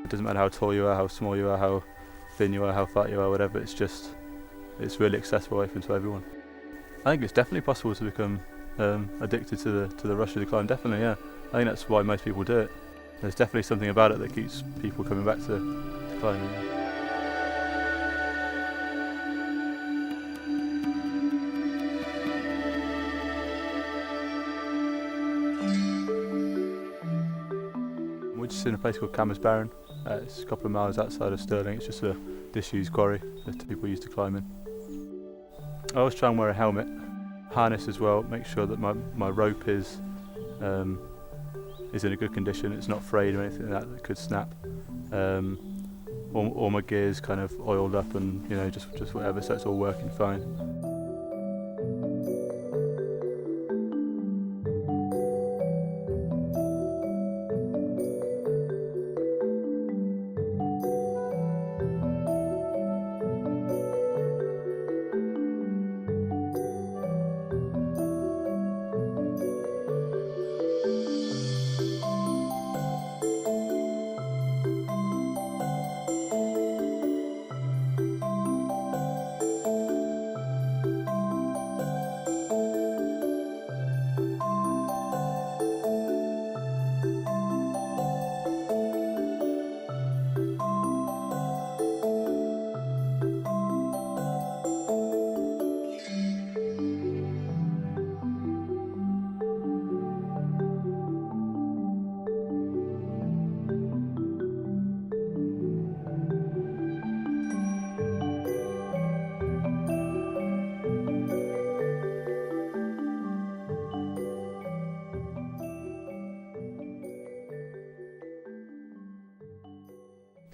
It doesn't matter how tall you are, how small you are, how thin you are, how fat you are, whatever, it's really accessible, open to everyone. I think it's definitely possible to become addicted to the rush of the climb, definitely, yeah. I think that's why most people do it. There's definitely something about it that keeps people coming back to climbing. We're just in a place called Camersbarron. It's a couple of miles outside of Stirling. It's just a disused quarry that people used to climb in. I always try and wear a helmet, harness as well, make sure that my rope is in a good condition, it's not frayed or anything like that could snap. All my gear's kind of oiled up and just whatever, so it's all working fine.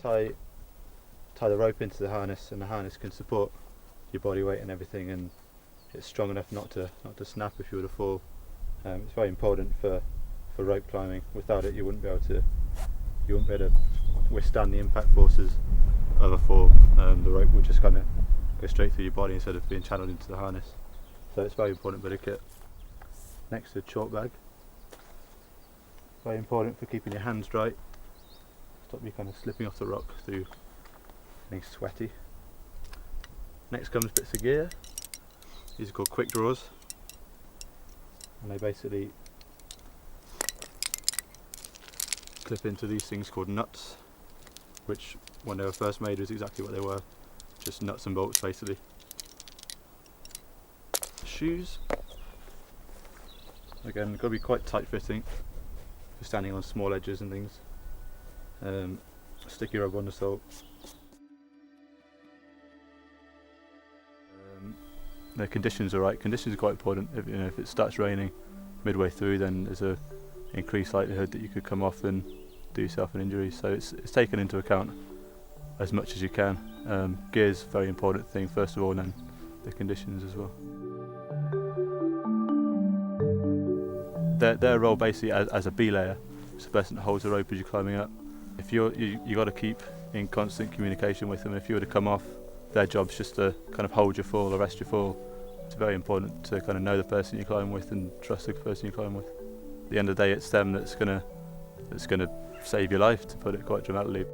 Tie the rope into the harness, and the harness can support your body weight and everything, and it's strong enough not to snap if you were to fall. It's very important for rope climbing. Without it, you wouldn't be able to withstand the impact forces of a fall. The rope would just kind of go straight through your body instead of being channeled into the harness. So it's a very important bit of kit. Next, a chalk bag. Very important for keeping your hands dry. Stop you kind of slipping off the rock through getting sweaty. Next comes bits of gear. These are called quick draws, and they basically clip into these things called nuts, which when they were first made was exactly what they were, just nuts and bolts basically. Shoes, again, got to be quite tight fitting for standing on small edges and things. Sticky rubber undersole. The conditions are right. Conditions are quite important. If it starts raining midway through, then there's a increased likelihood that you could come off and do yourself an injury. So it's taken into account as much as you can. Gear's a very important thing first of all, and then the conditions as well. Their role basically as a belayer, it's the person that holds the rope as you're climbing up. If you got to keep in constant communication with them. If you were to come off, their job's just to kind of hold your fall, arrest your fall. It's very important to kind of know the person you climb with and trust the person you climb with. At the end of the day, it's them that's gonna save your life, to put it quite dramatically.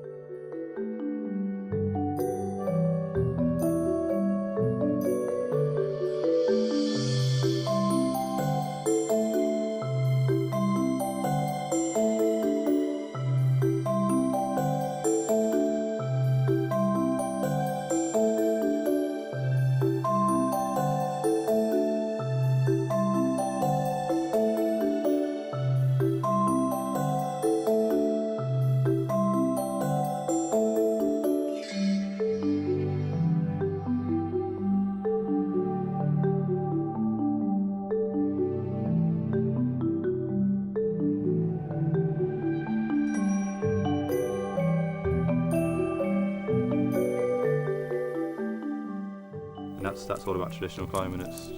That's all about traditional climbing. It's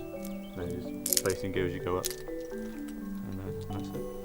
placing gear as you go up, and that's it.